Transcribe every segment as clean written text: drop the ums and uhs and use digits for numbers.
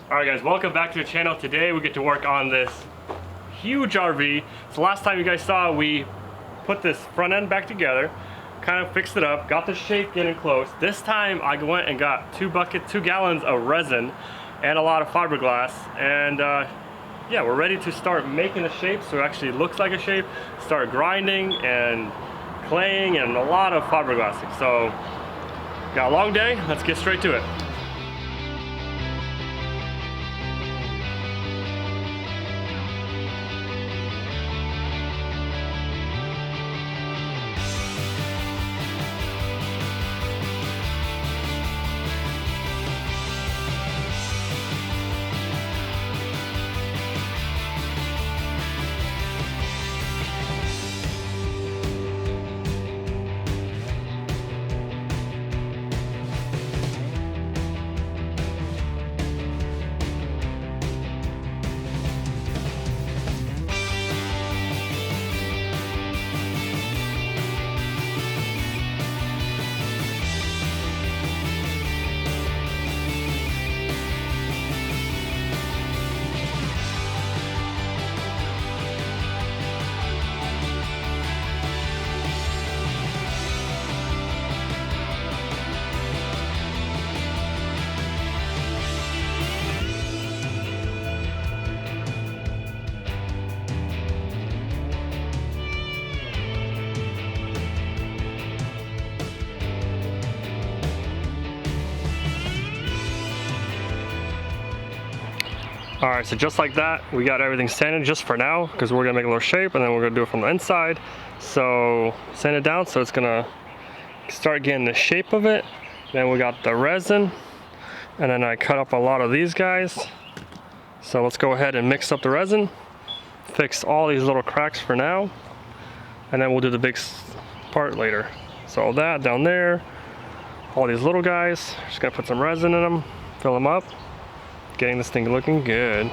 Alright guys, welcome back to the channel. Today we get to work on this huge RV. So last time you guys saw, we put this front end back together, kind of fixed it up, got the shape getting close. This time I went and got 2 gallons of resin and a lot of fiberglass, and yeah, we're ready to start making a shape so it actually looks like a shape, start grinding and claying and a lot of fiberglassing. So got a long day, let's get straight to it. Alright, so just like that, we got everything sanded just for now, because we're gonna make a little shape and then we're gonna do it from the inside. So sand it down so it's gonna start getting the shape of it. Then we got the resin, and then I cut up a lot of these guys. So let's go ahead and mix up the resin, fix all these little cracks for now, and then we'll do the big part later. So all that down there, all these little guys, just gonna put some resin in them, fill them up. Getting this thing looking good.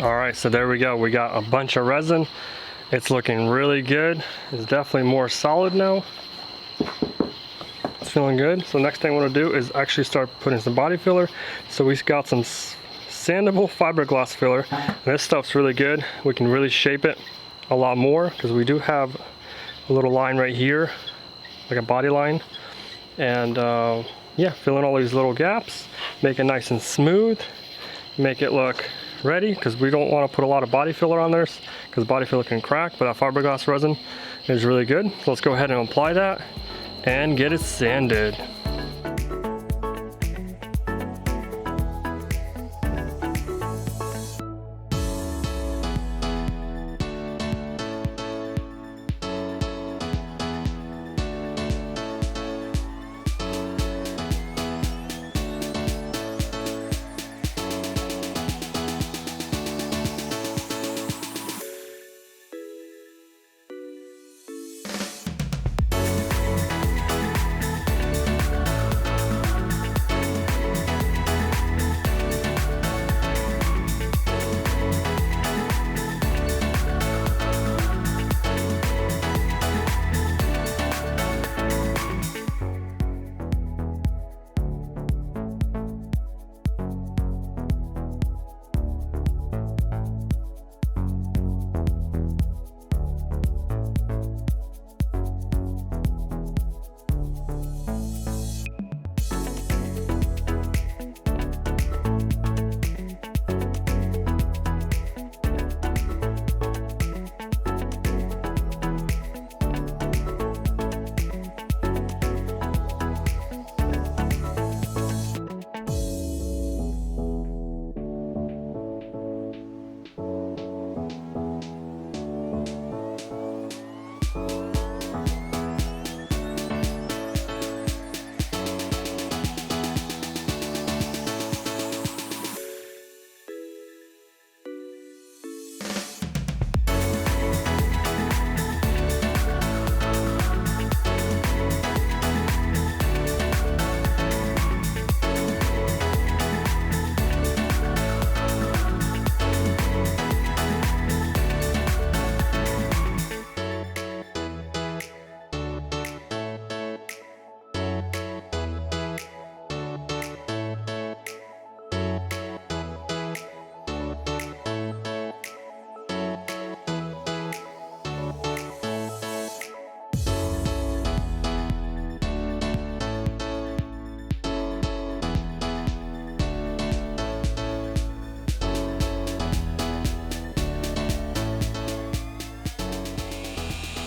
All right, so there we go. We got a bunch of resin. It's looking really good. It's definitely more solid now. It's feeling good. So next thing I want to do is actually start putting some body filler. So we got some sandable fiberglass filler. And this stuff's really good. We can really shape it a lot more because we do have a little line right here, like a body line. And yeah, fill in all these little gaps, make it nice and smooth, make it look ready, because we don't want to put a lot of body filler on there because body filler can crack, but that fiberglass resin is really good. So let's go ahead and apply that and get it sanded.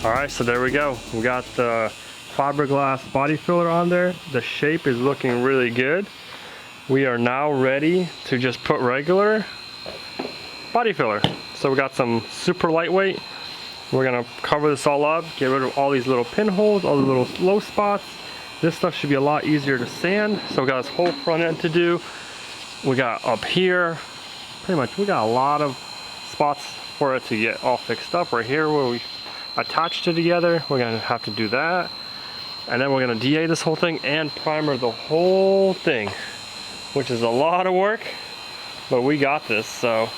All right, so there we go. We got the fiberglass body filler on there. The shape is looking really good. We are now ready to just put regular body filler. So we got some super lightweight. We're gonna cover this all up, get rid of all these little pinholes, all the little low spots. This stuff should be a lot easier to sand. So we got this whole front end to do. We got up here, pretty much we got a lot of spots for it to get all fixed up. Right here where we attached it together, we're gonna have to do that. And then we're gonna DA this whole thing and primer the whole thing, which is a lot of work, but we got this. So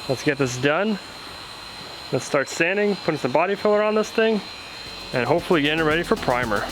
let's get this done. Let's start sanding, putting some body filler on this thing, and hopefully getting it ready for primer.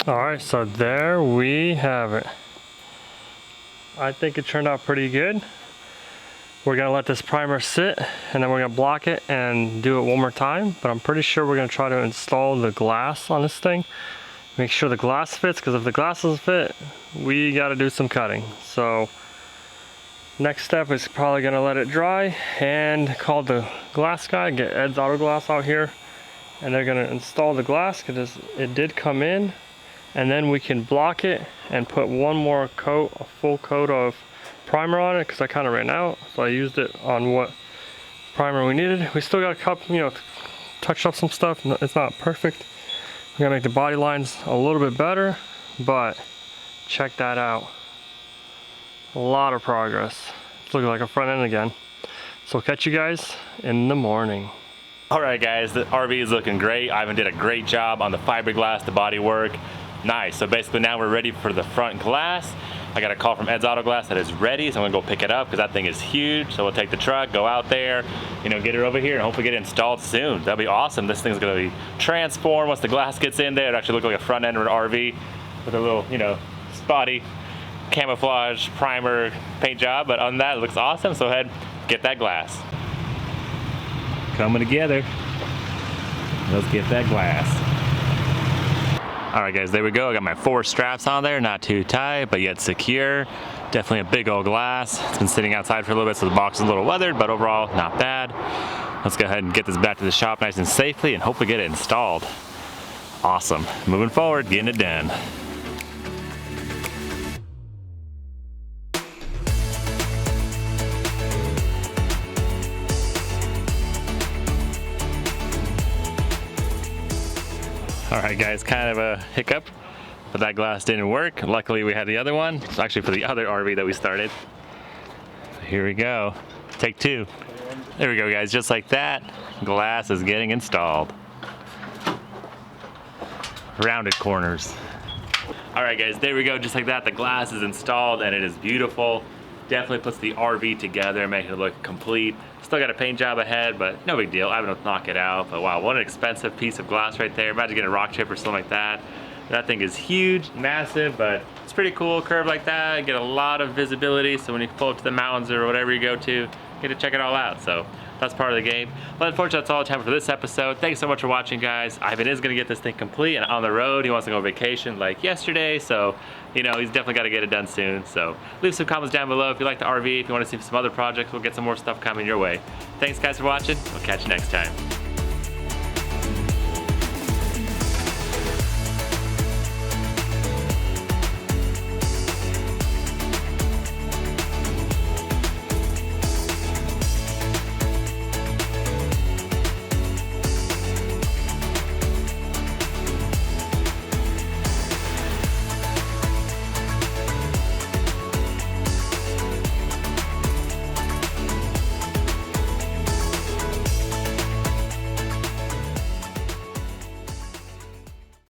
All right, so there we have it. I think it turned out pretty good. We're gonna let this primer sit and then we're gonna block it and do it one more time, but I'm pretty sure we're gonna try to install the glass on this thing. Make sure the glass fits, because if the glass doesn't fit, we gotta do some cutting. So next step is probably gonna let it dry and call the glass guy, get Ed's Auto Glass out here, and they're gonna install the glass because it did come in, and then we can block it and put one more coat, a full coat of primer on it, because I kind of ran out, so I used it on what primer we needed. We still got a couple, touch up some stuff. It's not perfect. We're gonna make the body lines a little bit better, but check that out. A lot of progress. It's looking like a front end again. So catch you guys in the morning. All right, guys, the RV is looking great. Ivan did a great job on the fiberglass, the body work. Nice. So basically now we're ready for the front glass. I got a call from Ed's Auto Glass that is ready, so I'm gonna go pick it up because that thing is huge. So we'll take the truck, go out there, get it over here and hopefully get it installed soon. That'll be awesome. This thing's gonna be transformed once the glass gets in there. It'll actually look like a front end of an RV with a little, spotty camouflage primer paint job. But other than that, it looks awesome. So ahead, get that glass. Coming together. Let's get that glass. All right, guys, there we go. I got my 4 straps on there, not too tight, but yet secure. Definitely a big old glass. It's been sitting outside for a little bit, so the box is a little weathered, but overall, not bad. Let's go ahead and get this back to the shop nice and safely and hopefully get it installed. Awesome. Moving forward, getting it done. All right, guys, kind of a hiccup, but that glass didn't work. Luckily, we had the other one. It's actually for the other RV that we started. Here we go. Take 2. There we go, guys. Just like that, glass is getting installed. Rounded corners. All right, guys, there we go. Just like that, the glass is installed and it is beautiful. Definitely puts the RV together, making it look complete. Still got a paint job ahead, but no big deal. I haven't knock it out, but wow, what an expensive piece of glass right there. Imagine getting a rock chip or something like that. That thing is huge, massive, but it's pretty cool. Curve like that, get a lot of visibility, so when you pull up to the mountains or whatever you go to, you get to check it all out. So that's part of the game. But unfortunately, that's all the time for this episode. Thanks so much for watching, guys. Ivan is gonna get this thing complete and on the road. He wants to go on vacation like yesterday, so he's definitely got to get it done soon. So leave some comments down below if you like the RV, if you want to see some other projects. We'll get some more stuff coming your way. Thanks, guys, for watching. We'll catch you next time.